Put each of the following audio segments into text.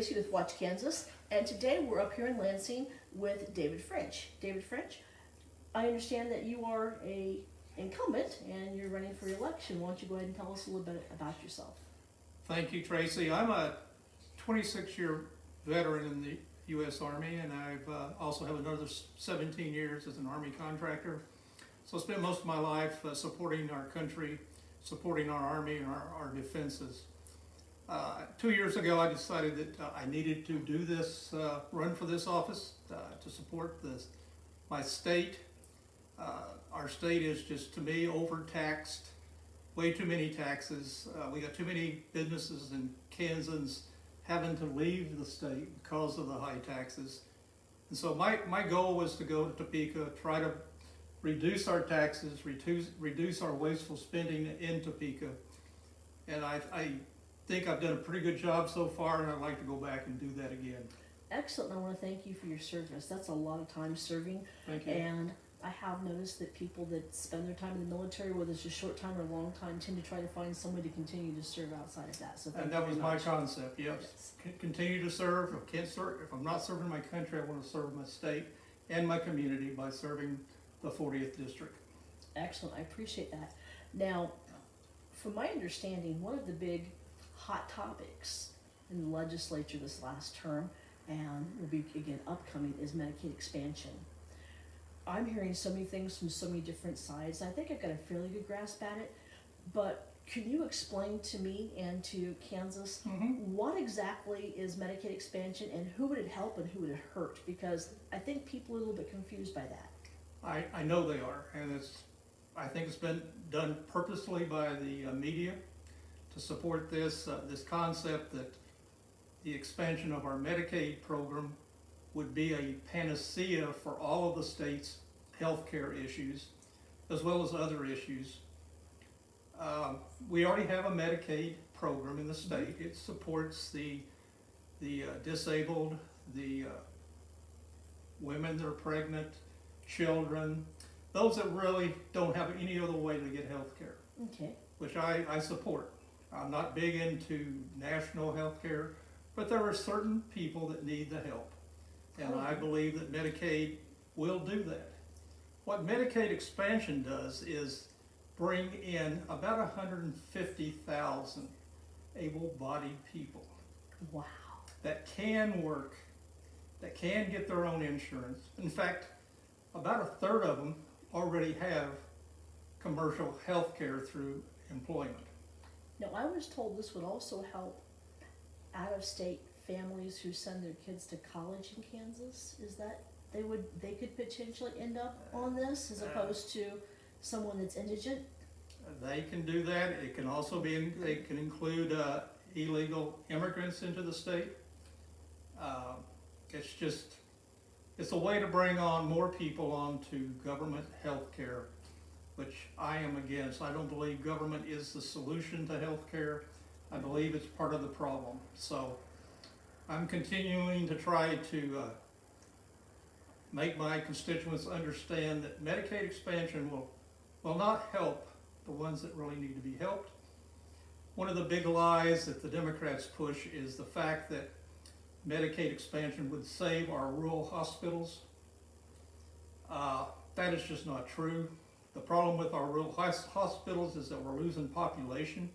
Tracy with Watch Kansas, and today we're up here in Lansing with David French. David French, I understand that you are a incumbent and you're running for election. Why don't you go ahead and tell us a little bit about yourself? Thank you, Tracy. I'm a 26-year veteran in the U.S. Army, and I've also have another 17 years as an Army contractor. So I spent most of my life supporting our country, supporting our Army and our defenses. 2 years ago, I decided that I needed to do this, run for this office to support my state. Our state is just, to me, overtaxed, way too many taxes. We got too many businesses in Kansas having to leave the state because of the high taxes. And so my goal was to go to Topeka, try to reduce our taxes, reduce our wasteful spending in Topeka. And I think I've done a pretty good job so far, and I'd like to go back and do that again. Excellent. I want to thank you for your service. That's a lot of time serving. Thank you. And I have noticed that people that spend their time in the military, whether it's a short time or a long time, tend to try to find somebody to continue to serve outside of that. So And that was my concept, yes. Yes. Continue to serve. If I'm not serving my country, I want to serve my state and my community by serving the 40th District. Excellent. I appreciate that. Now, from my understanding, one of the big hot topics in the legislature this last term, and will be again upcoming, is Medicaid expansion. I'm hearing so many things from so many different sides. I think I've got a fairly good grasp at it, but can you explain to me and to Kansas what exactly is Medicaid expansion and who would it help and who would it hurt? Because I think people are a little bit confused by that. I know they are, and I think it's been done purposely by the media to support this concept that the expansion of our Medicaid program would be a panacea for all of the state's healthcare issues, as well as other issues. We already have a Medicaid program in the state. It supports the disabled, the women that are pregnant, children, those that really don't have any other way to get health care, Okay. which I support. I'm not big into national health care, but there are certain people that need the help. And I believe that Medicaid will do that. What Medicaid expansion does is bring in about 150,000 able-bodied people Wow. that can work, that can get their own insurance. In fact, about a third of them already have commercial health care through employment. Now, I was told this would also help out-of-state families who send their kids to college in Kansas. Is that they could potentially end up on this as opposed to someone that's indigent? They can do that. It can also be, they can include illegal immigrants into the state. It's a way to bring on more people onto government health care, which I am against. I don't believe government is the solution to health care. I believe it's part of the problem. So I'm continuing to try to make my constituents understand that Medicaid expansion will not help the ones that really need to be helped. One of the big lies that the Democrats push is the fact that Medicaid expansion would save our rural hospitals. That is just not true. The problem with our rural hospitals is that we're losing population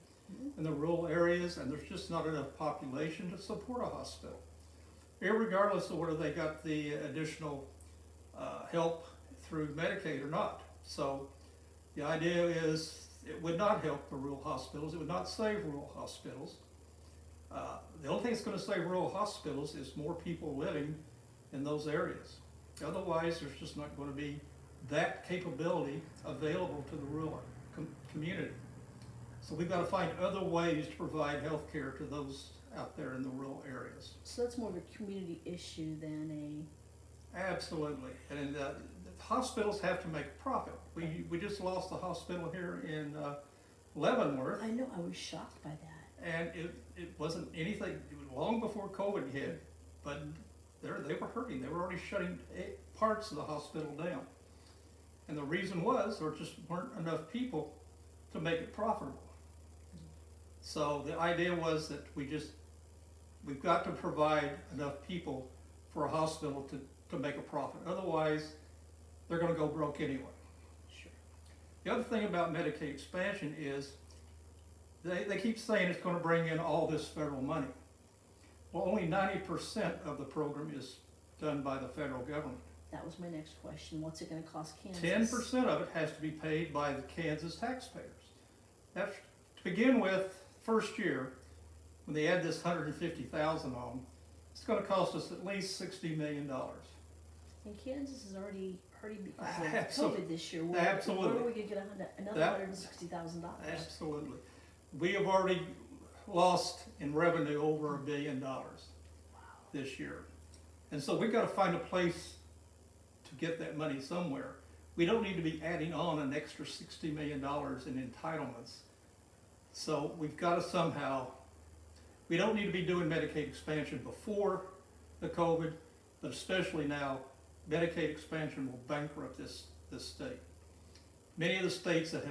in the rural areas, and there's just not enough population to support a hospital, irregardless of whether they got the additional help through Medicaid or not. So the idea is it would not help the rural hospitals. It would not save rural hospitals. The only thing that's going to save rural hospitals is more people living in those areas. Otherwise, there's just not going to be that capability available to the rural community. So we've got to find other ways to provide health care to those out there in the rural areas. So that's more of a community issue than Absolutely. And the hospitals have to make a profit. We just lost the hospital here in Leavenworth. I know, I was shocked by that. And it wasn't anything, it was long before COVID hit, but they were hurting. They were already shutting parts of the hospital down. And the reason was there just weren't enough people to make it profitable. So the idea was that we just we've got to provide enough people for a hospital to make a profit. Otherwise, they're gonna go broke anyway. Sure. The other thing about Medicaid expansion is they keep saying it's gonna bring in all this federal money. Well, only 90% of the program is done by the federal government. That was my next question. What's it gonna cost Kansas? 10% of it has to be paid by the Kansas taxpayers. That's, to begin with, first year, when they add this 150,000 on, it's gonna cost us at least $60 million. And Kansas is already hurting because of Absolutely. COVID this year. Absolutely. Where are we gonna get another $160,000? Absolutely. We have already lost in revenue over $1 billion this year. And so we've gotta find a place to get that money somewhere. We don't need to be adding on an extra $60 million in entitlements. So we've gotta somehow, we don't need to be doing Medicaid expansion before the COVID, but especially now, Medicaid expansion will bankrupt this state. Many of the states that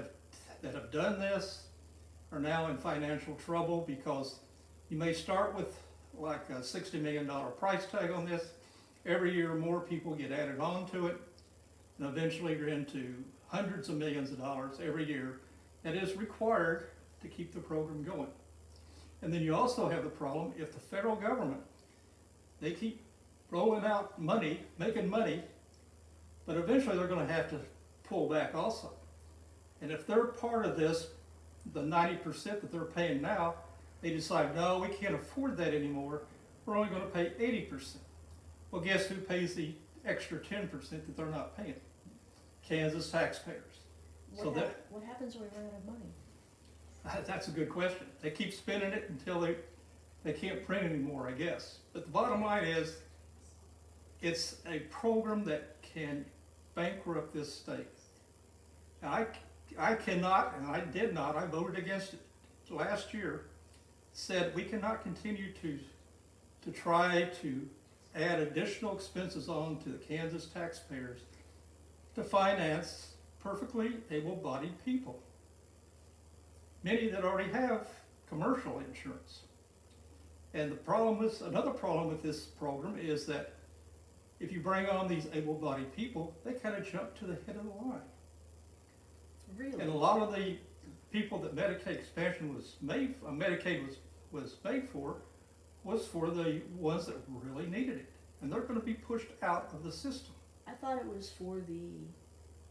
have done this are now in financial trouble because you may start with like a $60 million price tag on this. Every year more people get added on to it, and eventually you're into hundreds of millions of dollars every year that is required to keep the program going. And then you also have the problem if the federal government, they keep rolling out money, making money, but eventually they're gonna have to pull back also. And if they're part of this, the 90% that they're paying now, they decide, no, we can't afford that anymore, we're only gonna pay 80%. Well, guess who pays the extra 10% that they're not paying? Kansas taxpayers. What happens when we run out of money? That's a good question. They keep spending it until they can't print anymore, I guess. But the bottom line is, it's a program that can bankrupt this state. Now, I cannot, and I did not, I voted against it last year, said we cannot continue to try to add additional expenses on to the Kansas taxpayers to finance perfectly able-bodied people. Many that already have commercial insurance. And another problem with this program is that if you bring on these able-bodied people, they kind of jump to the head of the line. Really? And a lot of the people that Medicaid expansion was made, Medicaid was made for, was for the ones that really needed it. And they're gonna be pushed out of the system. I thought it was for the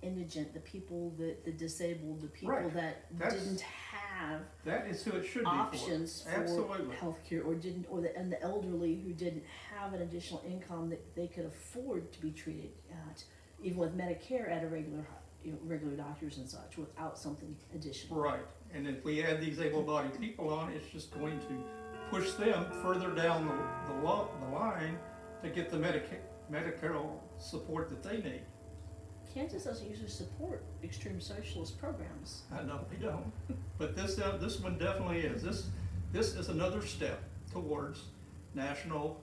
indigent, the people the disabled, the people Right. that didn't have That is who it should be options for Absolutely. healthcare, or didn't, and the elderly who didn't have an additional income that they could afford to be treated at, even with Medicare at a regular doctors and such, without something additional. Right, and if we add these able-bodied people on, it's just going to push them further down the line to get the Medicare support that they need. Kansas doesn't usually support extreme socialist programs. I know they don't, but this one definitely is. This is another step towards national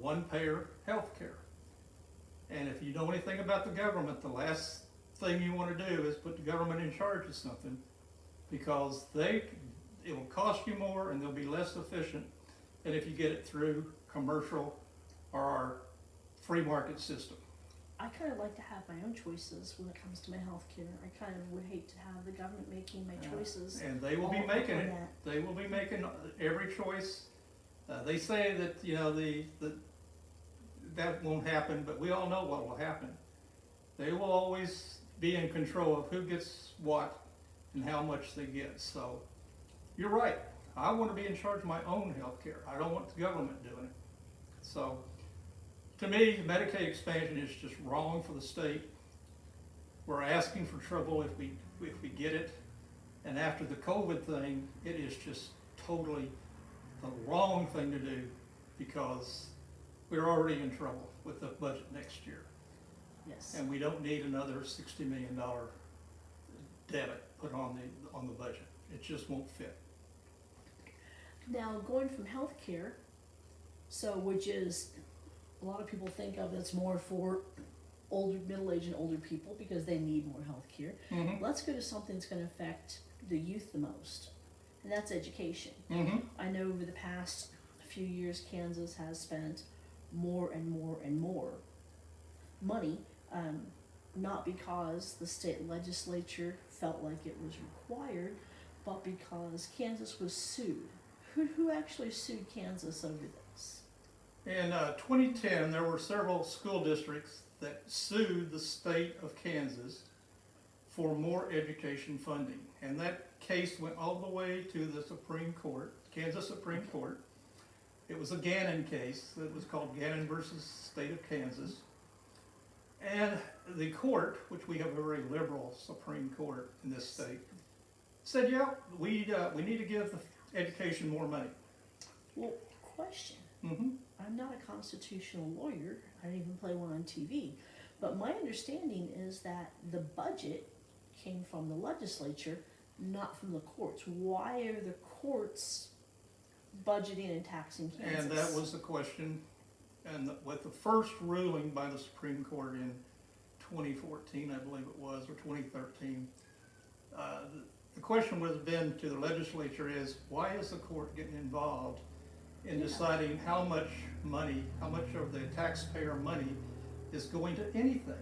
one-payer health care. And if you know anything about the government, the last thing you want to do is put the government in charge of something, because it will cost you more and they'll be less efficient than if you get it through commercial or our free market system. I kind of like to have my own choices when it comes to my health care. I kind of would hate to have the government making my choices. And they will be all making on it. that. They will be making every choice. They say that, that won't happen, but we all know what will happen. They will always be in control of who gets what and how much they get. So you're right. I want to be in charge of my own health care. I don't want the government doing it. So to me, Medicaid expansion is just wrong for the state. We're asking for trouble if we get it. And after the COVID thing, it is just totally the wrong thing to do, because we're already in trouble with the budget next year. Yes. And we don't need another $60 million debit put on the budget. It just won't fit. Now, going from healthcare, which is, a lot of people think of it's more for middle-aged and older people because they need more healthcare. Mm-hmm. Let's go to something that's going to affect the youth the most, and that's education. Mm-hmm. I know over the past few years, Kansas has spent more and more and more money, not because the state legislature felt like it was required, but because Kansas was sued. Who actually sued Kansas over this? In 2010, there were several school districts that sued the state of Kansas for more education funding. And that case went all the way to the Supreme Court, Kansas Supreme Court. It was a Gannon case. It was called Gannon versus State of Kansas. And the court, which we have a very liberal Supreme Court in this state, said, yeah, we need to give the education more money. Well, question. Mm-hmm. I'm not a constitutional lawyer. I didn't even play one on TV. But my understanding is that the budget came from the legislature, not from the courts. Why are the courts budgeting and taxing Kansas? And that was the question. And with the first ruling by the Supreme Court in 2014, I believe it was, or 2013, the question would have been to the legislature is, why is the court getting involved in deciding how much money, how much of the taxpayer money is going to anything?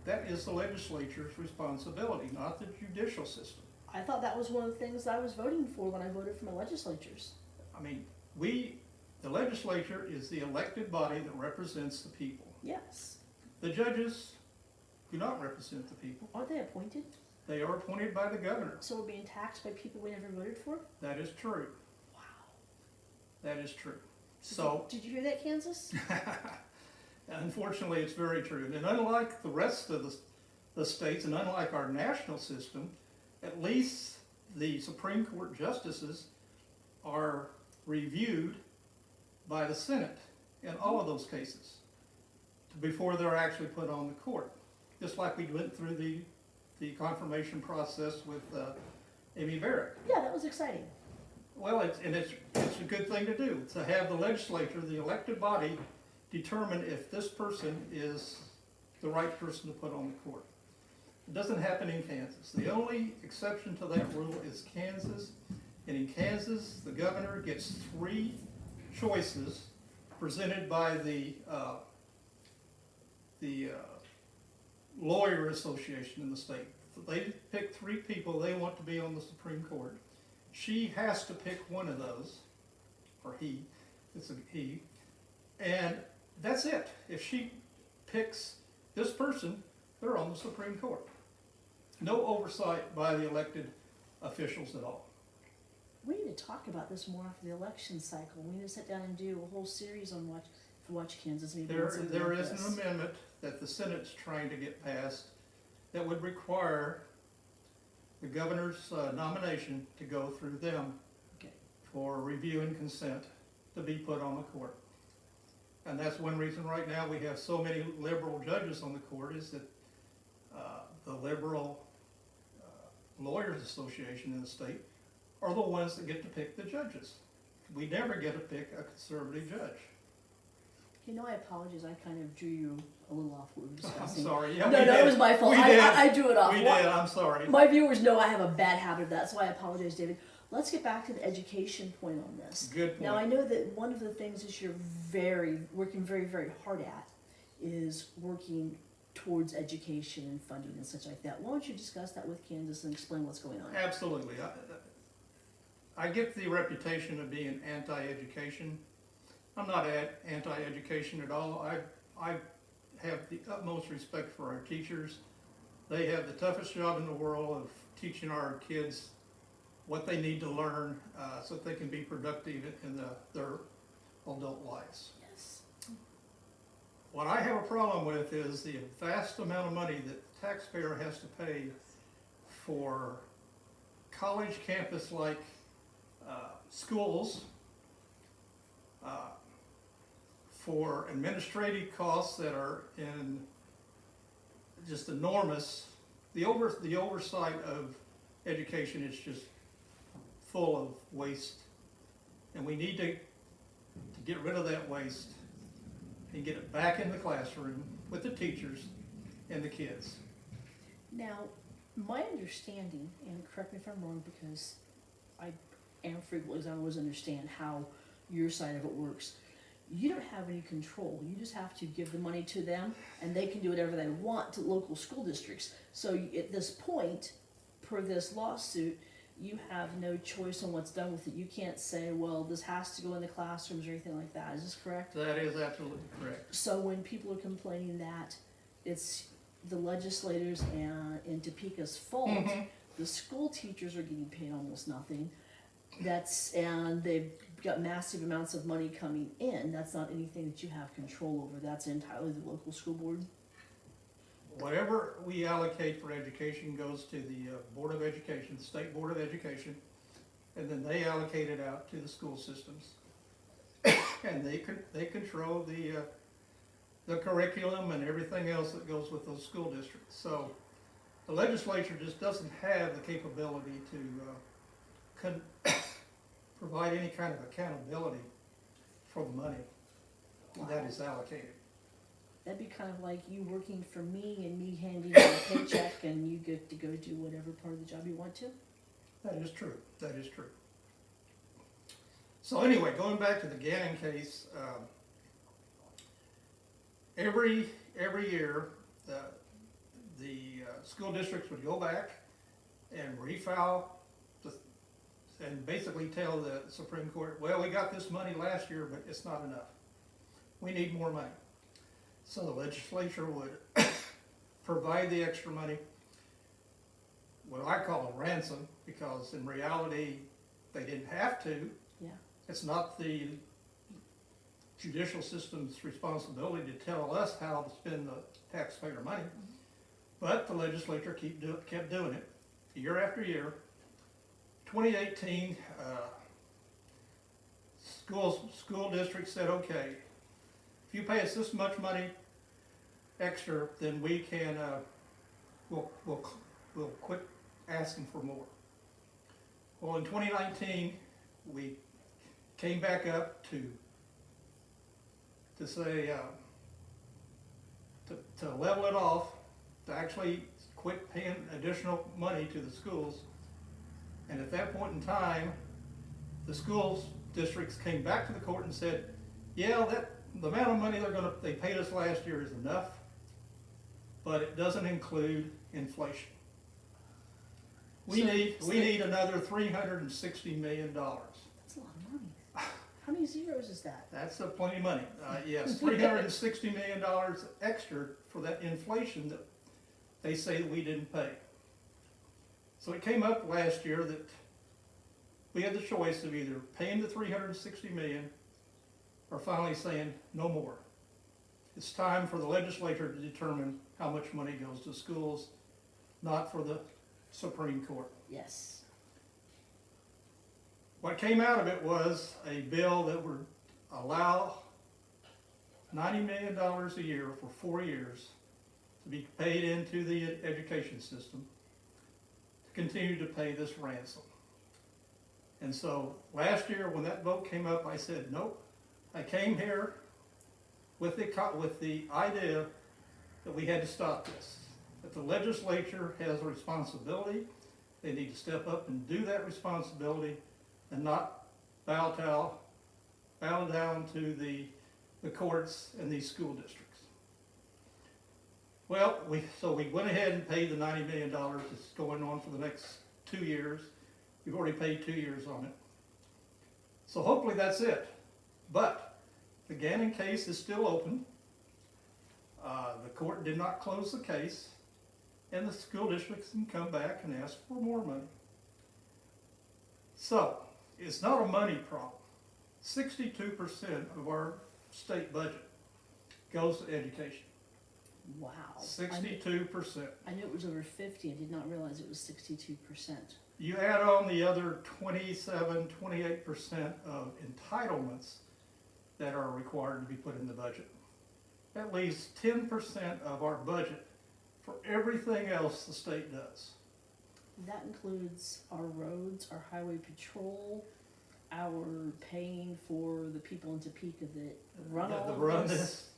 That is the legislature's responsibility, not the judicial system. I thought that was one of the things I was voting for when I voted for my legislatures. I mean, the legislature is the elected body that represents the people. Yes. The judges do not represent the people. Aren't they appointed? They are appointed by the governor. So we're being taxed by people we never voted for? That is true. Wow. That is true. So, Did you hear that, Kansas? unfortunately, it's very true. And unlike the rest of the states, and unlike our national system, at least the Supreme Court justices are reviewed by the Senate in all of those cases before they're actually put on the court. Just like we went through the confirmation process with Amy Barrett. Yeah, that was exciting. Well, it's a good thing to do, to have the legislature, the elected body, determine if this person is the right person to put on the court. It doesn't happen in Kansas. The only exception to that rule is Kansas. And in Kansas, the governor gets 3 choices presented by the lawyer association in the state. They pick 3 people they want to be on the Supreme Court. She has to pick one of those, or he, it's a he, and that's it. If she picks this person, they're on the Supreme Court. No oversight by the elected officials at all. We need to talk about this more after the election cycle. We need to sit down and do a whole series on Watch Kansas. Maybe There like is this. an amendment that the Senate's trying to get passed that would require the governor's nomination to go through them Okay. for review and consent to be put on the court. And that's one reason right now we have so many liberal judges on the court, is that the liberal lawyers association in the state are the ones that get to pick the judges. We never get to pick a conservative judge. You know, I apologize. I kind of drew you a little off what we were I'm discussing. sorry. Yeah, No, it was my fault. We did. I drew it off. We did. I'm sorry. My viewers know I have a bad habit of that, so I apologize, David. Let's get back to the education point on this. Good point. Now, I know that one of the things that you're working very, very hard at is working towards education and funding and such like that. Why don't you discuss that with Kansas and explain what's going on? Absolutely. I get the reputation of being anti-education. I'm not anti-education at all. I have the utmost respect for our teachers. They have the toughest job in the world of teaching our kids what they need to learn so that they can be productive in their adult lives. Yes. What I have a problem with is the vast amount of money that the taxpayer has to pay for college campus-like schools, for administrative costs that are in just enormous. The oversight of education is just full of waste, and we need to get rid of that waste and get it back in the classroom with the teachers and the kids. Now, my understanding, and correct me if I'm wrong, because I am frequently, I always understand how your side of it works, you don't have any control. You just have to give the money to them, and they can do whatever they want to local school districts. So at this point, per this lawsuit, you have no choice on what's done with it. You can't say, well, this has to go in the classrooms or anything like that. Is this correct? That is absolutely correct. So when people are complaining that it's the legislators and in Topeka's fault, the school teachers are getting paid almost nothing. And they've got massive amounts of money coming in. That's not anything that you have control over. That's entirely the local school board. Whatever we allocate for education goes to the Board of Education, the State Board of Education, and then they allocate it out to the school systems. And they control the curriculum and everything else that goes with those school districts. So the legislature just doesn't have the capability to provide any kind of accountability for the money that is allocated. That'd be kind of like you working for me and me handing you a paycheck and you get to go do whatever part of the job you want to. That is true. That is true. So anyway, going back to the Gannon case, every year the school districts would go back and refile and basically tell the Supreme Court, well, we got this money last year, but it's not enough. We need more money. So the legislature would provide the extra money, what I call a ransom, because in reality, they didn't have to. Yeah. It's not the judicial system's responsibility to tell us how to spend the taxpayer money. But the legislature kept doing it year after year. 2018, school district said, okay, if you pay us this much money extra, then we can, we'll quit asking for more. Well, in 2019, we came back up to say, to level it off, to actually quit paying additional money to the schools. And at that point in time, the schools districts came back to the court and said, yeah, the amount of money they paid us last year is enough, but it doesn't include inflation. We need another $360 million. That's a lot of money. How many zeros is that? That's plenty of money. Yes, $360 million extra for that inflation that they say that we didn't pay. So it came up last year that we had the choice of either paying the $360 million or finally saying no more. It's time for the legislature to determine how much money goes to schools, not for the Supreme Court. Yes. What came out of it was a bill that would allow $90 million a year for 4 years to be paid into the education system to continue to pay this ransom. And so last year when that vote came up, I said, nope. I came here with the idea that we had to stop this, that the legislature has a responsibility. They need to step up and do that responsibility and not bow down to the courts and these school districts. Well, so we went ahead and paid the $90 million. It's going on for the next 2 years. We've already paid 2 years on it. So hopefully that's it. But the Gannon case is still open. The court did not close the case, and the school districts can come back and ask for more money. So it's not a money problem. 62% of our state budget goes to education. Wow. 62%. I knew it was over 50. I did not realize it was 62%. You add on the other 27, 28% of entitlements that are required to be put in the budget. That leaves 10% of our budget for everything else the state does. That includes our roads, our highway patrol, our paying for the people in Topeka that run all this.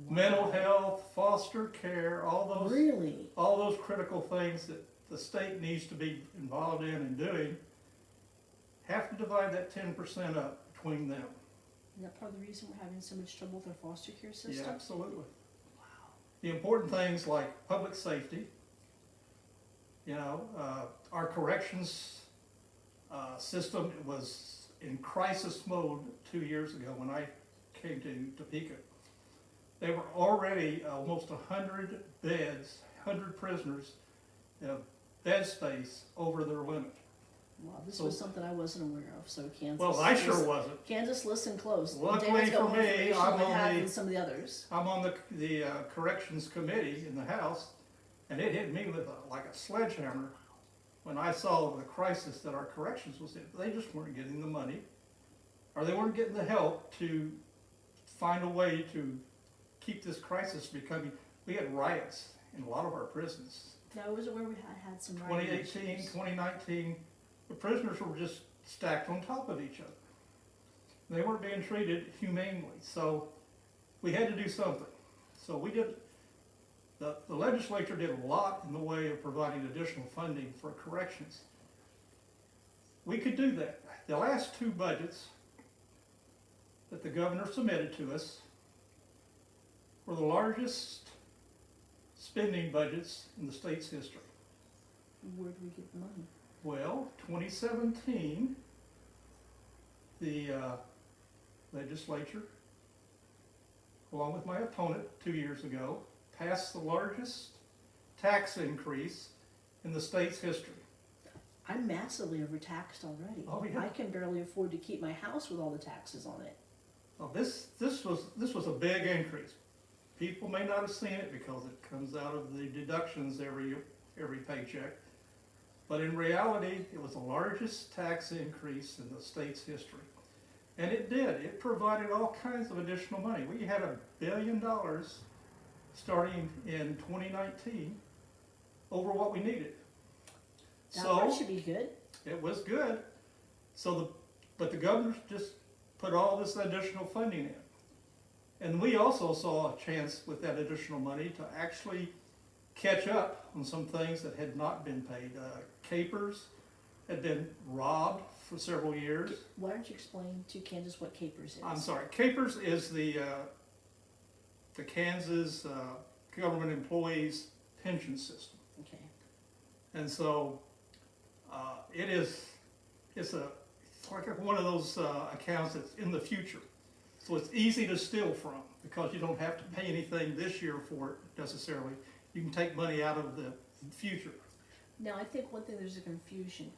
Wow. Mental health, foster care, all those critical things that the state needs to be involved in and doing, have to divide that 10% up between them. Is that part of the reason we're having so much trouble with our foster care Yeah, system? absolutely. The important things like public safety, our corrections system was in crisis mode 2 years ago when I came to Topeka. They were already almost 100 beds, 100 prisoners, bed space over their limit. Wow, this So- was something I wasn't aware of, so Kansas. Well, I sure wasn't. Kansas, listen close. Luckily Dan's got for more me, information I'm than I on have the- than some of the others. I'm on the corrections committee in the House, and it hit me with like a sledgehammer when I saw the crisis that our corrections was in. They just weren't getting the money, or they weren't getting the help to find a way to keep this crisis becoming. We had riots in a lot of our prisons. Now, I was aware we had some. 2018, 2019, the prisoners were just stacked on top of each other. They weren't being treated humanely, so we had to do something. So we did, the legislature did a lot in the way of providing additional funding for corrections. We could do that. The last two budgets that the governor submitted to us were the largest spending budgets in the state's history. Where do we get the money? Well, 2017, the legislature, along with my opponent 2 years ago, passed the largest tax increase in the state's history. I'm massively overtaxed already. Oh, yeah. I can barely afford to keep my house with all the taxes on it. Well, this was a big increase. People may not have seen it because it comes out of the deductions every paycheck. But in reality, it was the largest tax increase in the state's history. And it did. It provided all kinds of additional money. We had $1 billion starting in 2019 over what we needed. That should be good. It was good. But the governor just put all this additional funding in. And we also saw a chance with that additional money to actually catch up on some things that had not been paid. Capers had been robbed for several years. Why don't you explain to Kansas what Capers is? I'm sorry, Capers is the Kansas government employees pension system. Okay. And so it's like one of those accounts that's in the future. So it's easy to steal from because you don't have to pay anything this year for it necessarily. You can take money out of the future. Now, I think one thing there's a confusion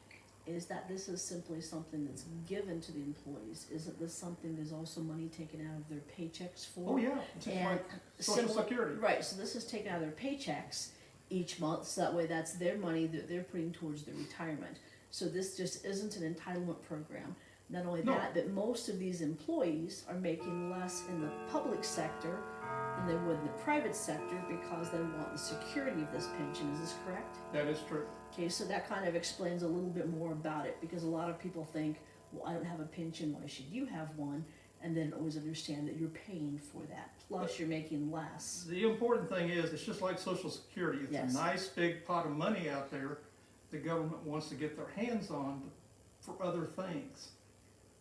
is that this is simply something that's given to the employees. Isn't this something there's also money taken out of their paychecks for? Oh yeah, it's just like Social Security. Right, so this is taken out of their paychecks each month, so that way that's their money that they're putting towards their retirement. So this just isn't an entitlement program. Not only No. that, but most of these employees are making less in the public sector than they would in the private sector because they want the security of this pension. Is this correct? That is true. Okay, so that kind of explains a little bit more about it, because a lot of people think, well, I don't have a pension, why should you have one? And then always understand that you're paying for that, plus you're making less. The important thing is, it's just like Social Security. It's Yes. a nice big pot of money out there the government wants to get their hands on for other things.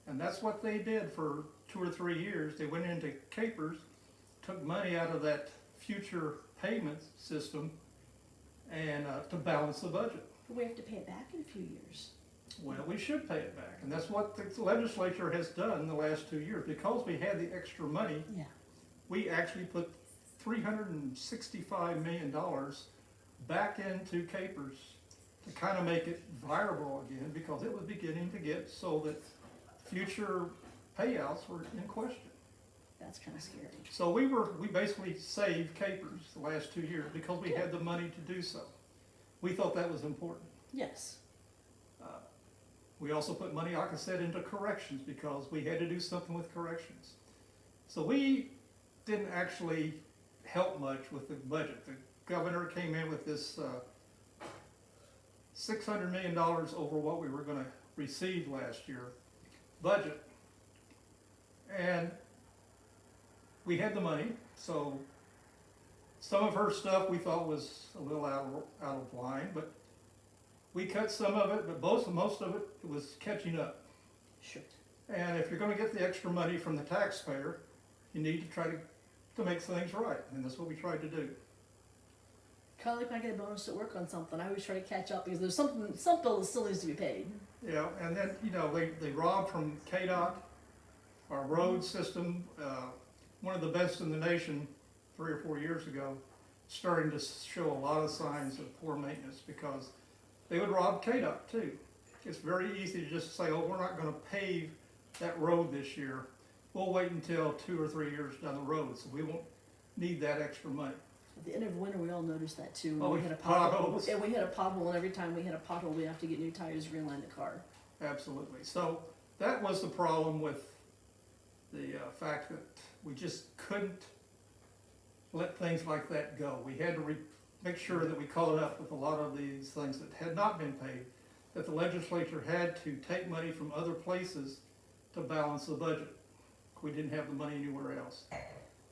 And that's what they did for 2 or 3 years. They went into Capers, took money out of that future payment system and to balance the budget. But we have to pay it back in a few years. Well, we should pay it back, and that's what the legislature has done the last 2 years. Because we had the extra money, Yeah. we actually put $365 million back into Capers to kind of make it viable again, because it was beginning to get so that future payouts were in question. That's kind of scary. So we basically saved Capers the last 2 years because we had the money to do so. We thought that was important. Yes. We also put money, like I said, into corrections because we had to do something with corrections. So we didn't actually help much with the budget. The governor came in with this $600 million over what we were going to receive last year budget. And we had the money, so some of her stuff we thought was a little out of line, but we cut some of it, but most of it was catching up. Sure. And if you're gonna get the extra money from the taxpayer, you need to try to make things right, and that's what we tried to do. Kind of like when I get a bonus at work on something, I always try to catch up because there's some bill that still needs to be paid. Yeah, and then, they robbed from KDOT, our road system, one of the best in the nation 3 or 4 years ago, starting to show a lot of signs of poor maintenance because they would rob KDOT too. It's very easy to just say, oh, we're not gonna pave that road this year. We'll wait until 2 or 3 years down the road, so we won't need that extra money. At the end of winter, we all noticed that too. Oh, We hit a potholes. pothole, and we hit a pothole, and every time we hit a pothole, we have to get new tires, realign the car. Absolutely. So that was the problem with the fact that we just couldn't let things like that go. We had to make sure that we caught up with a lot of these things that had not been paid, that the legislature had to take money from other places to balance the budget. We didn't have the money anywhere else.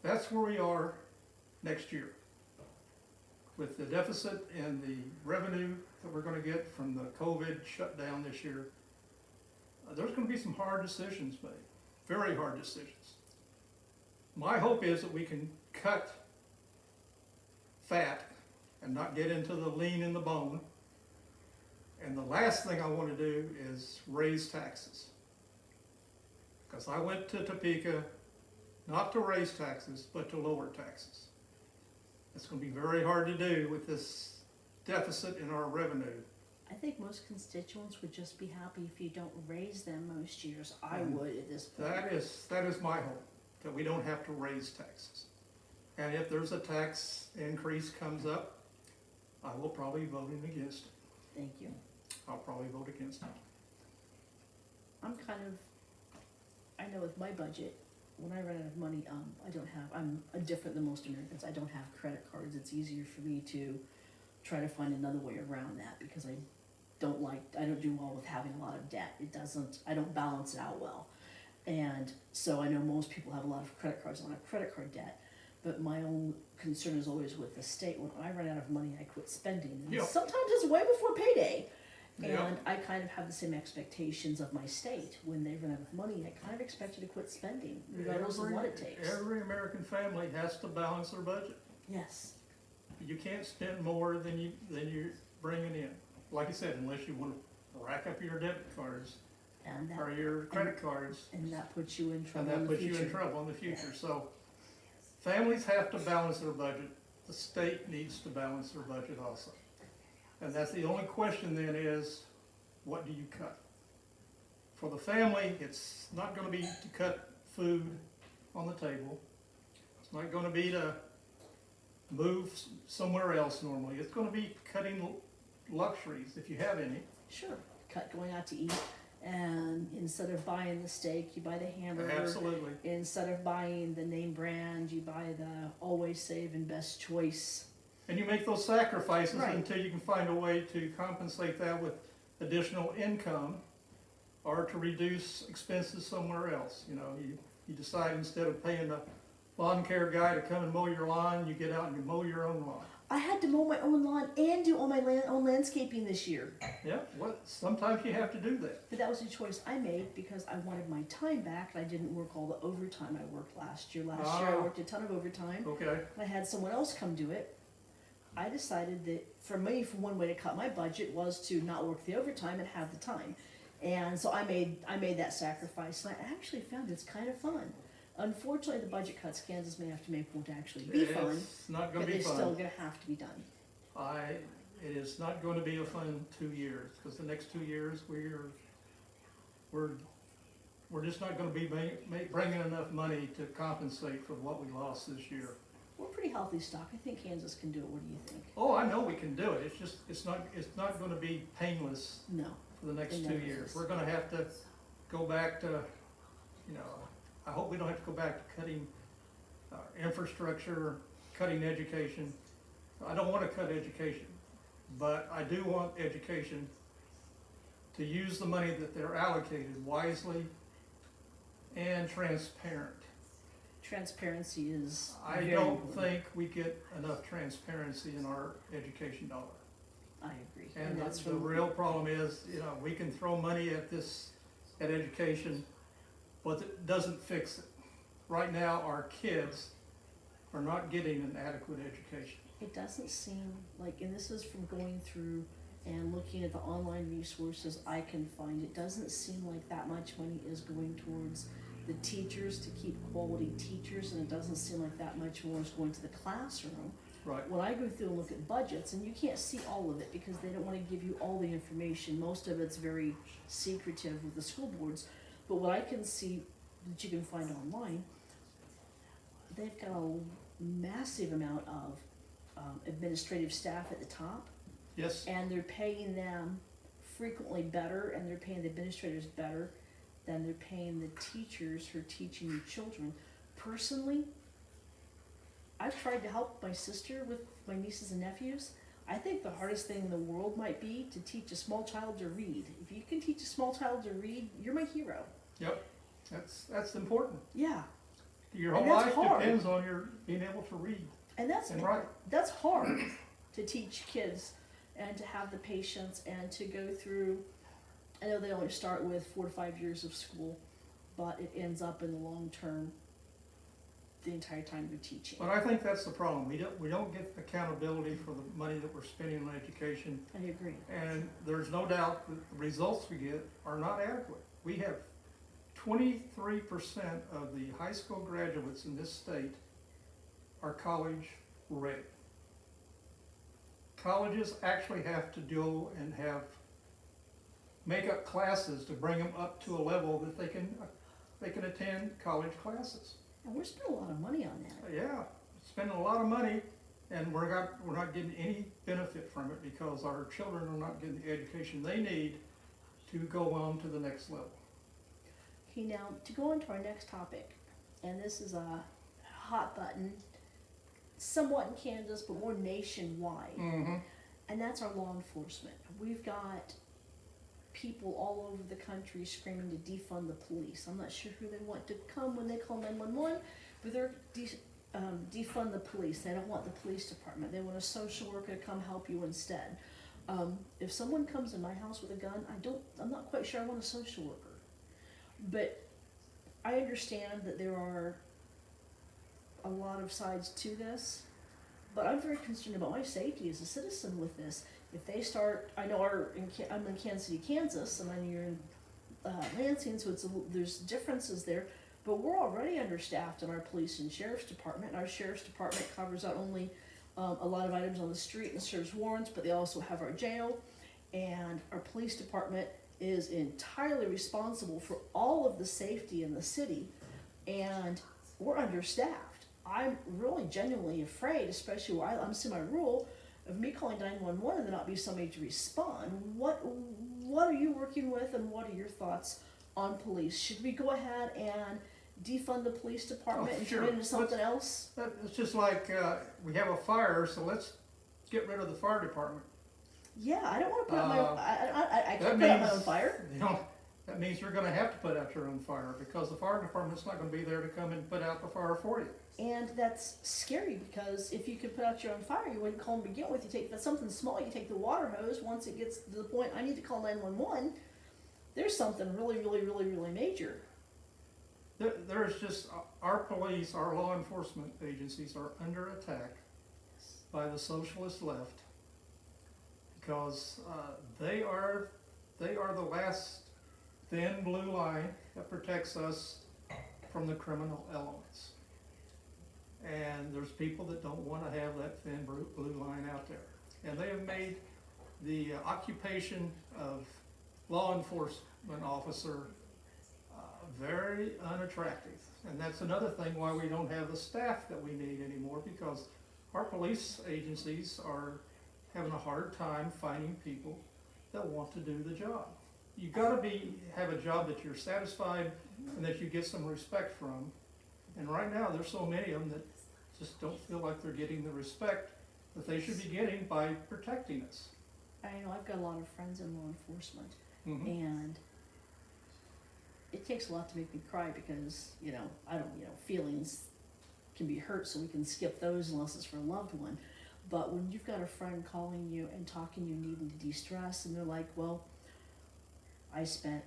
That's where we are next year. With the deficit and the revenue that we're gonna get from the COVID shutdown this year, there's gonna be some hard decisions made, very hard decisions. My hope is that we can cut fat and not get into the lean in the bone. And the last thing I wanna do is raise taxes. Because I went to Topeka not to raise taxes, but to lower taxes. It's gonna be very hard to do with this deficit in our revenue. I think most constituents would just be happy if you don't raise them most years. I would at this point. That is my hope, that we don't have to raise taxes. And if there's a tax increase comes up, I will probably vote against it. Thank you. I'll probably vote against it. I know with my budget, when I run out of money, I'm different than most Americans. I don't have credit cards. It's easier for me to try to find another way around that because I don't do well with having a lot of debt. I don't balance it out well. And so I know most people have a lot of credit cards. I don't have credit card debt. But my own concern is always with the state. When I run out of money, I quit spending. And Yep. sometimes it's way before payday. Yep. And I kind of have the same expectations of my state. When they run out of money, I kind of expect you to quit spending, regardless of what it takes. Every American family has to balance their budget. Yes. You can't spend more than you're bringing in. Like I said, unless you want to rack up your debit cards And or your credit cards, and that puts you in and trouble that in the puts you future. in trouble in the future. So families have to balance their budget. The state needs to balance their budget also. And that's the only question then is, what do you cut? For the family, it's not gonna be to cut food on the table. It's not gonna be to move somewhere else normally. It's gonna be cutting luxuries, if you have any. Sure. Cut going out to eat, and instead of buying the steak, you buy the hamburger. Absolutely. Instead of buying the name brand, you buy the Always Save and Best Choice. And you make those sacrifices Right. until you can find a way to compensate that with additional income or to reduce expenses somewhere else. You decide instead of paying a lawn care guy to come and mow your lawn, you get out and you mow your own lawn. I had to mow my own lawn and do all my own landscaping this year. Yeah, sometimes you have to do that. But that was a choice I made because I wanted my time back and I didn't work all the overtime I worked last year. Last year I worked a ton of overtime. Okay, I had someone else come do it. I decided that for me, for one way to cut my budget was to not work the overtime and have the time. And so I made that sacrifice, and I actually found it's kind of fun. Unfortunately, the budget cuts Kansas may have to make won't actually be fun, it's not gonna but be they're still fun. gonna have to be done. It is not going to be a fun 2 years, because the next 2 years, we're just not gonna be bringing enough money to compensate for what we lost this year. We're pretty healthy stock. I think Kansas can do it. What do you think? Oh, I know we can do it. It's not gonna be painless No. for the next It 2 never years. is. We're gonna have to go back to, I hope we don't have to go back to cutting infrastructure, cutting education. I don't wanna cut education, but I do want education to use the money that they're allocated wisely and transparent. Transparency is I very don't important. think we get enough transparency in our education dollar. I agree. And that's the from real problem is, we can throw money at education, but it doesn't fix it. Right now, our kids are not getting an adequate education. It doesn't seem like, and this is from going through and looking at the online resources I can find, it doesn't seem like that much money is going towards the teachers to keep quality teachers, and it doesn't seem like that much more is going to the classroom. Right. When I go through and look at budgets, and you can't see all of it because they don't want to give you all the information, most of it's very secretive with the school boards, but what I can see that you can find online, they've got a massive amount of administrative staff at the top, Yes, and they're paying them frequently better, and they're paying the administrators better than they're paying the teachers who are teaching your children. Personally, I've tried to help my sister with my nieces and nephews. I think the hardest thing in the world might be to teach a small child to read. If you can teach a small child to read, you're my hero. yep, that's important. Yeah, Your And whole that's life hard. depends on your being able to read and that's and write. that's hard to teach kids and to have the patience and to go through. I know they only start with 4 to 5 years of school, but it ends up in the long term the entire time they're teaching. But I think that's the problem. We don't get accountability for the money that we're spending on education, I agree. and there's no doubt that the results we get are not adequate. We have 23% of the high school graduates in this state are college ready. Colleges actually have to do and have make up classes to bring them up to a level that they can attend college classes. And we're spending a lot of money on that. Yeah, spending a lot of money, and we're not getting any benefit from it because our children are not getting the education they need to go on to the next level. Okay, now to go on to our next topic, and this is a hot button, somewhat in Kansas, but more nationwide, Mm-hmm. and that's our law enforcement. We've got people all over the country screaming to defund the police. I'm not sure who they want to come when they call 911, but they're defund the police. They don't want the police department. They want a social worker to come help you instead. If someone comes in my house with a gun, I'm not quite sure I want a social worker. But I understand that there are a lot of sides to this, but I'm very concerned about my safety as a citizen with this. If they start, I know I'm in Kansas City, Kansas, and then you're in Lansing, so there's differences there, but we're already understaffed in our police and sheriff's department. And our sheriff's department covers not only a lot of items on the street and serves warrants, but they also have our jail, and our police department is entirely responsible for all of the safety in the city, and we're understaffed. I'm really genuinely afraid, especially where I'm semi-rural, of me calling 911 and there not be somebody to respond. What are you working with, and what are your thoughts on police? Should we go ahead and defund the police department and sure. turn it into something else? It's just like we have a fire, so let's get rid of the fire department. Yeah, I don't want to put out my own, I That can't put out my means- own fire. You know, that means you're going to have to put out your own fire because the fire department's not going to be there to come and put out the fire for you. And that's scary because if you could put out your own fire, you wouldn't call and begin with. If that's something small, you take the water hose. Once it gets to the point I need to call 911, there's something really, really, really, really major. There's just, our police, our law enforcement agencies are under attack by the socialist left because they are the last thin blue line that protects us from the criminal elements. And there's people that don't want to have that thin blue line out there. And they have made the occupation of law enforcement officer very unattractive. And that's another thing why we don't have the staff that we need anymore, because our police agencies are having a hard time finding people that want to do the job. You gotta have a job that you're satisfied and that you get some respect from. And right now, there's so many of them that just don't feel like they're getting the respect that they should be getting by protecting us. I know I've got a lot of friends in law enforcement, Mhm. and it takes a lot to make me cry because, feelings can be hurt, so we can skip those unless it's for a loved one. But when you've got a friend calling you and talking you needing to de-stress, and they're like, well, I spent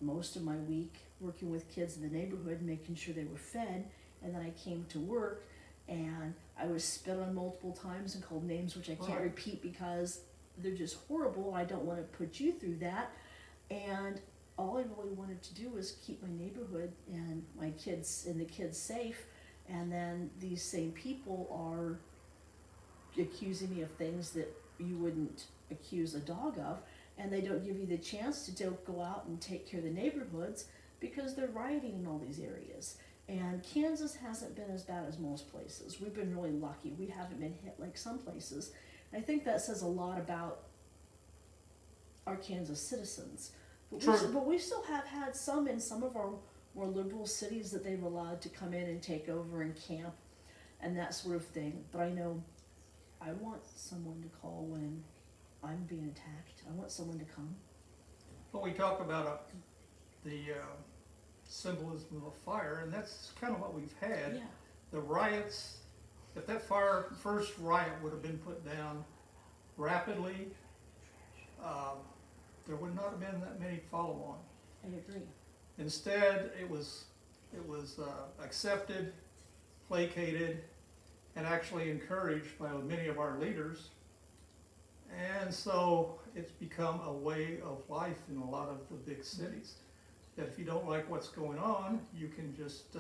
most of my week working with kids in the neighborhood, making sure they were fed, and then I came to work and I was spit on multiple times and called names which I can't Right. repeat because they're just horrible. I don't want to put you through that. And all I really wanted to do was keep my neighborhood and my kids and the kids safe. And then these same people are accusing me of things that you wouldn't accuse a dog of, and they don't give you the chance to go out and take care of the neighborhoods because they're rioting in all these areas. And Kansas hasn't been as bad as most places. We've been really lucky. We haven't been hit like some places. And I think that says a lot about our Kansas citizens. But we still have had some in some of our more liberal cities that they've allowed to come in and take over and camp and that sort of thing. But I know I want someone to call when I'm being attacked. I want someone to come. Well, we talk about the symbolism of fire, and that's kind of what we've had. Yeah. The riots, if that first riot would have been put down rapidly, there would not have been that many follow-on. I agree. Instead, it was accepted, placated, and actually encouraged by many of our leaders. And so it's become a way of life in a lot of the big cities. That if you don't like what's going on, you can just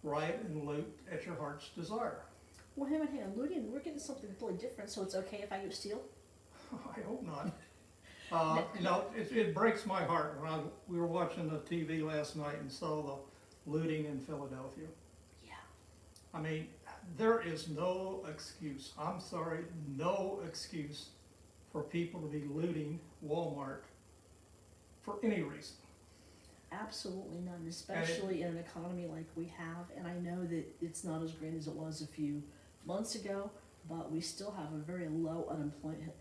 riot and loot at your heart's desire. Well, hang on, looting, we're getting something totally different, so it's okay if I go steal? I hope not. It breaks my heart when we were watching the TV last night and saw the looting in Philadelphia. Yeah. I mean, there is no excuse, I'm sorry, no excuse for people to be looting Walmart for any reason. Absolutely none, especially in an economy like we have. And I know that it's not as great as it was a few months ago, but we still have a very low unemployment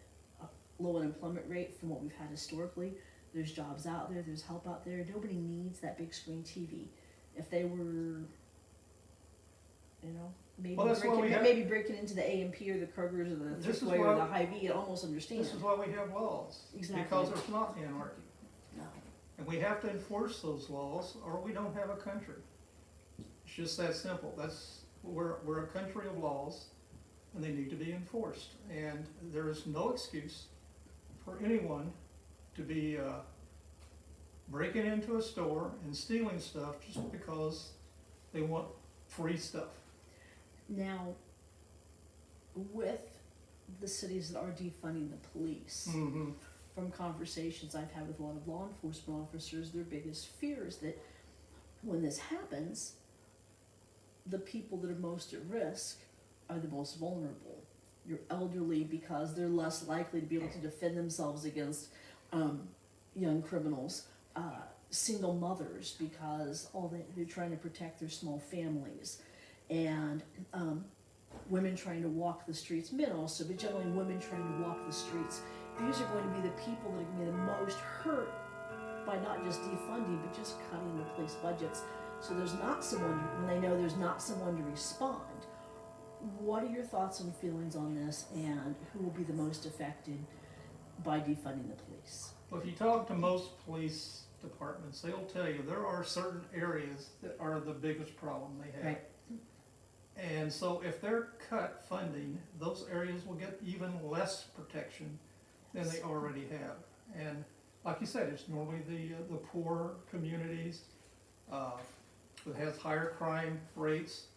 rate from what we've had historically. There's jobs out there, there's help out there. Nobody needs that big screen TV. If they were, maybe breaking into the A&P or the Kroger's or the Thriftway or the Hy-Vee, I'd almost understand. This is why we have laws. Exactly. Because there's not anarchy. No. And we have to enforce those laws or we don't have a country. It's just that simple. We're a country of laws and they need to be enforced. And there is no excuse for anyone to be breaking into a store and stealing stuff just because they want free stuff. Now, with the cities that are defunding the police, Mm-hmm. from conversations I've had with a lot of law enforcement officers, their biggest fear is that when this happens, the people that are most at risk are the most vulnerable. Your elderly, because they're less likely to be able to defend themselves against young criminals. Single mothers, because they're trying to protect their small families. And women trying to walk the streets, men also, but generally women trying to walk the streets. These are going to be the people that are going to be the most hurt by not just defunding, but just cutting the police budgets. So there's not someone, when they know there's not someone to respond. What are your thoughts and feelings on this, and who will be the most affected by defunding the police? Well, if you talk to most police departments, they'll tell you there are certain areas that are the biggest problem they have. Right. And so if they're cut funding, those areas will get even less protection than they already have. And like you said, it's normally the poor communities that has higher crime rates.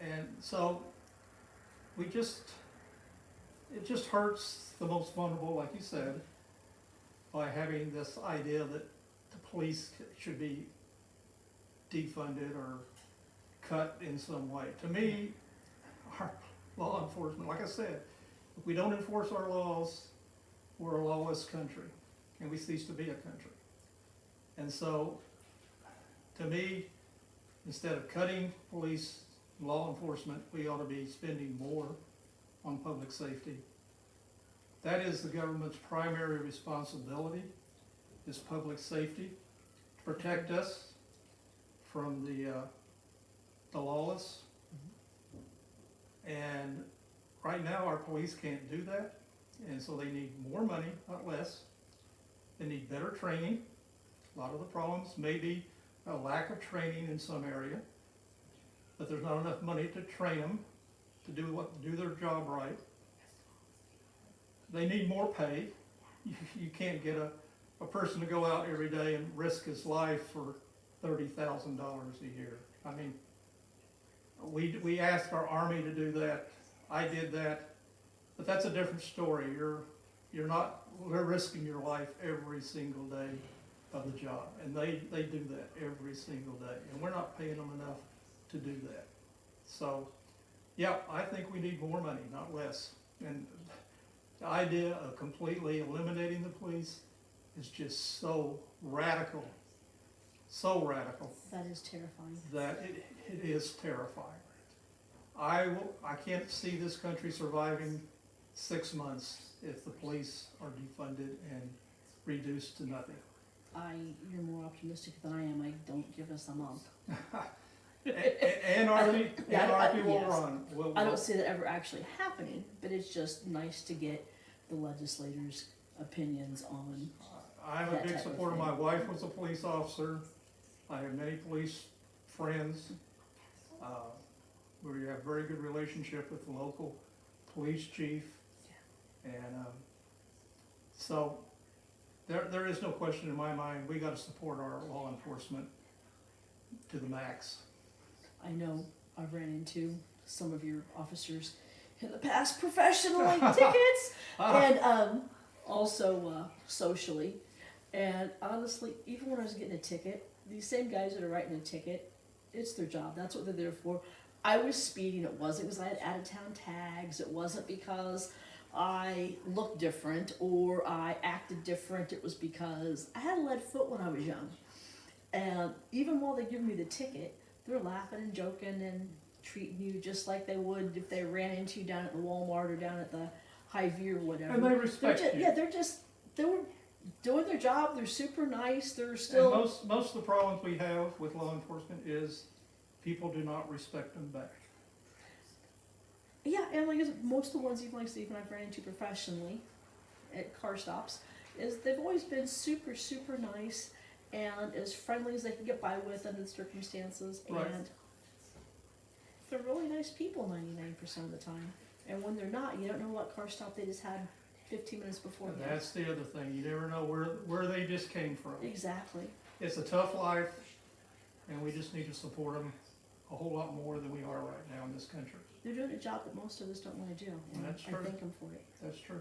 And so it just hurts the most vulnerable, like you said, by having this idea that the police should be defunded or cut in some way. To me, our law enforcement, like I said, if we don't enforce our laws, we're a lawless country, and we cease to be a country. And so, to me, instead of cutting police law enforcement, we ought to be spending more on public safety. That is the government's primary responsibility, is public safety, to protect us from the lawless. And right now our police can't do that, and so they need more money, not less. They need better training, A lot of the problems may be a lack of training in some area, but there's not enough money to train them to do their job right. They need more pay. You can't get a person to go out every day and risk his life for $30,000 a year. I mean, we asked our Army to do that. I did that, but that's a different story. They're risking your life every single day of the job, and they do that every single day, and we're not paying them enough to do that. So, yeah, I think we need more money, not less. And the idea of completely eliminating the police is just so radical, That is terrifying. that it is terrifying. I can't see this country surviving 6 months if the police are defunded and reduced to nothing. You're more optimistic than I am. I don't give us a month. Anarchy will yes. run. I don't see that ever actually happening, but it's just nice to get the legislators' opinions on. I'm a that big type of supporter. thing. My wife was a police officer. I have many police friends. We have a very good relationship with the local police chief. And so there is no question in my mind, we gotta support our law enforcement to the max. I know I've ran into some of your officers in the past professionally, tickets, and also socially. And honestly, even when I was getting a ticket, these same guys that are writing a ticket, it's their job. That's what they're there for. I was speeding. It wasn't because I had out-of-town tags. It wasn't because I looked different or I acted different. It was because I had a lead foot when I was young. And even while they give me the ticket, they're laughing and joking and treating you just like they would if they ran into you down at the Walmart or down at the Hy-Vee or whatever. And they respect you. Yeah, they were doing their job. They're super nice. They're still. And most of the problems we have with law enforcement is people do not respect them back. Yeah, and like most of the ones even I've ran into professionally at car stops is they've always been super, super nice and as friendly as they can get by with under the circumstances. Right. And they're really nice people 99% of the time. And when they're not, you don't know what car stop they just had 15 minutes before. And that's the other thing. You never know where they just came from. Exactly. It's a tough life, and we just need to support them a whole lot more than we are right now in this country. They're doing a job that most of us don't want to do. And That's I true. thank them for it. That's true.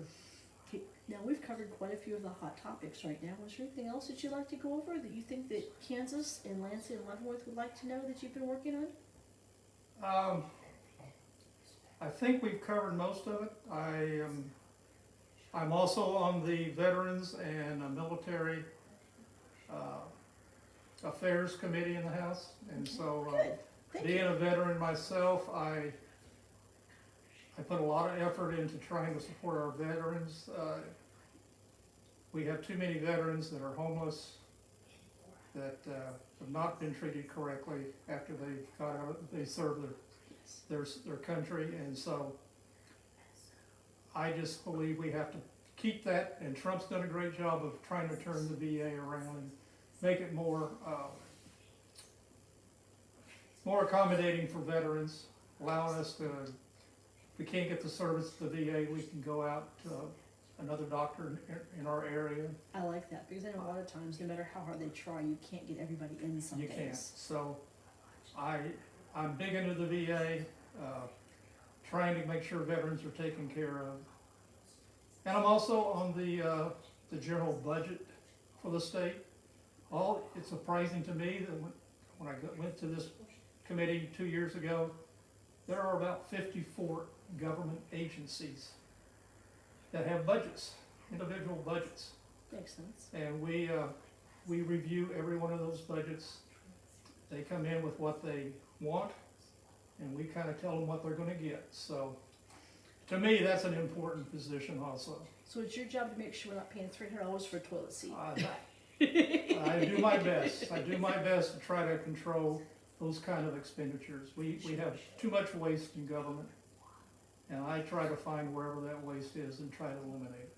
Okay, now we've covered quite a few of the hot topics right now. Was there anything else that you'd like to go over that you think that Kansas and Lansing and Leavenworth would like to know that you've been working on? I think we've covered most of it. I'm also on the Veterans and Military Affairs Committee in the House, and so Good. Thank being you. a veteran myself, I put a lot of effort into trying to support our veterans. We have too many veterans that are homeless, that have not been treated correctly after they served their country, and so I just believe we have to keep that, and Trump's done a great job of trying to turn the VA around and make it more accommodating for veterans, allowing us to, if we can't get the service at the VA, we can go out to another doctor in our area. I like that because I know a lot of times, no matter how hard they try, you can't get everybody in some You days. can't. So I'm big into the VA, trying to make sure veterans are taken care of. And I'm also on the general budget for the state. It's surprising to me that when I went to this committee 2 years ago, there are about 54 government agencies that have budgets, individual budgets. Makes sense. And we review every one of those budgets. They come in with what they want, and we kind of tell them what they're going to get. So, to me, that's an important position also. So it's your job to make sure we're not paying $300 for a toilet seat. I do my best. I do my best to try to control those kind of expenditures. We have too much waste in government, and I try to find wherever that waste is and try to eliminate it.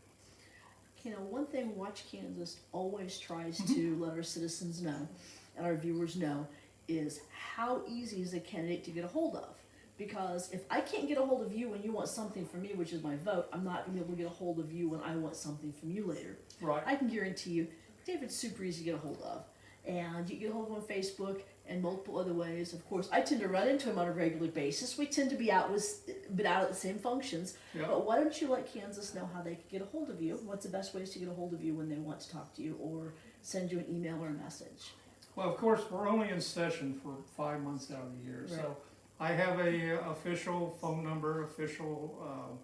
You know, one thing Watch Kansas always tries to let our citizens know and our viewers know is how easy is a candidate to get a hold of. Because if I can't get a hold of you when you want something from me, which is my vote, I'm not going to be able to get a hold of you when I want something from you later. Right. I can guarantee you, David's super easy to get a hold of. And you can get a hold of him on Facebook and multiple other ways. Of course, I tend to run into him on a regular basis. We tend to be out at the same functions. Yeah. But why don't you let Kansas know how they can get a hold of you? What's the best ways to get a hold of you when they want to talk to you or send you an email or a message? Well, of course, we're only in session for 5 months out of the year, Right. so I have a official phone number, official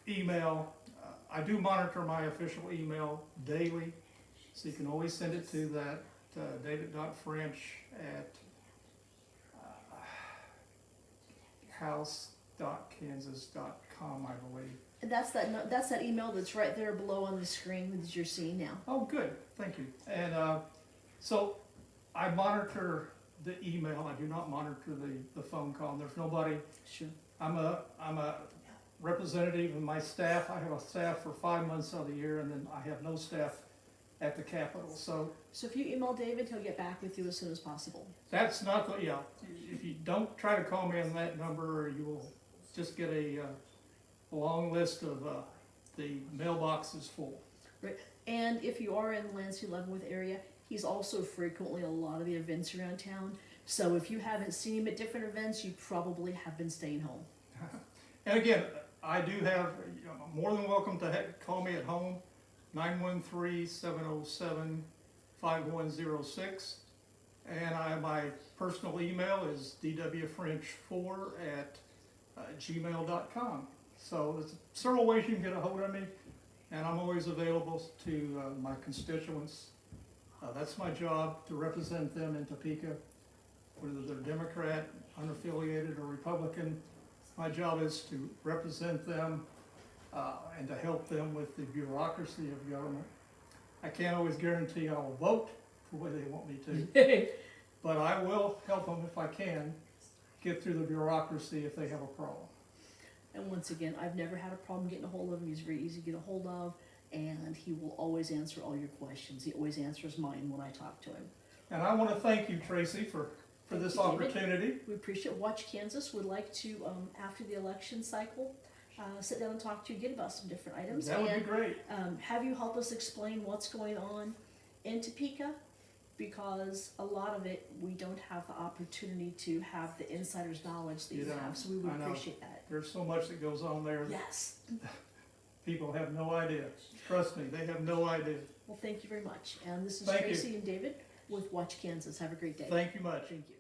email. I do monitor my official email daily, so you can always send it to that david.french@house.kansas.com, I believe. And that's that email that's right there below on the screen that you're seeing now. Oh, good, thank you. And so I monitor the email. I do not monitor the phone call. There's nobody. Sure. I'm a representative of my staff. I have a staff for 5 months of the year, and then I have no staff at the Capitol. So So if you email David, he'll get back with you as soon as possible. that's not the, yeah. If you don't try to call me on that number, you will just get a long list of the mailbox is full. And if you are in the Lansing Leavenworth area, he's also frequently at a lot of the events around town. So if you haven't seen him at different events, you probably have been staying home. And again, I do have, more than welcome to call me at home, 913-707-5106. And my personal email is dwfrench4@gmail.com. So there's several ways you can get a hold of me, and I'm always available to my constituents. That's my job, to represent them in Topeka, whether they're Democrat, unaffiliated, or Republican. My job is to represent them and to help them with the bureaucracy of government. I can't always guarantee I will vote the way they want me to, but I will help them if I can get through the bureaucracy if they have a problem. And once again, I've never had a problem getting a hold of him. He's very easy to get a hold of, and he will always answer all your questions. He always answers mine when I talk to him. And I want to thank you, Tracy, for this Thank you, David. opportunity. We appreciate Watch Kansas. Would like to, after the election cycle, sit down and talk to you again about some different items. That would and, be great. have you help us explain what's going on in Topeka, because a lot of it we don't have the opportunity to have the insider's knowledge that you You don't. have, so we would I know. appreciate that. There's so much that goes on there. Yes. People have no idea. Trust me, they have no idea. Well, thank you very much. And this is Thank you. Tracy and David with Watch Kansas. Have a great day. Thank you much. Thank you.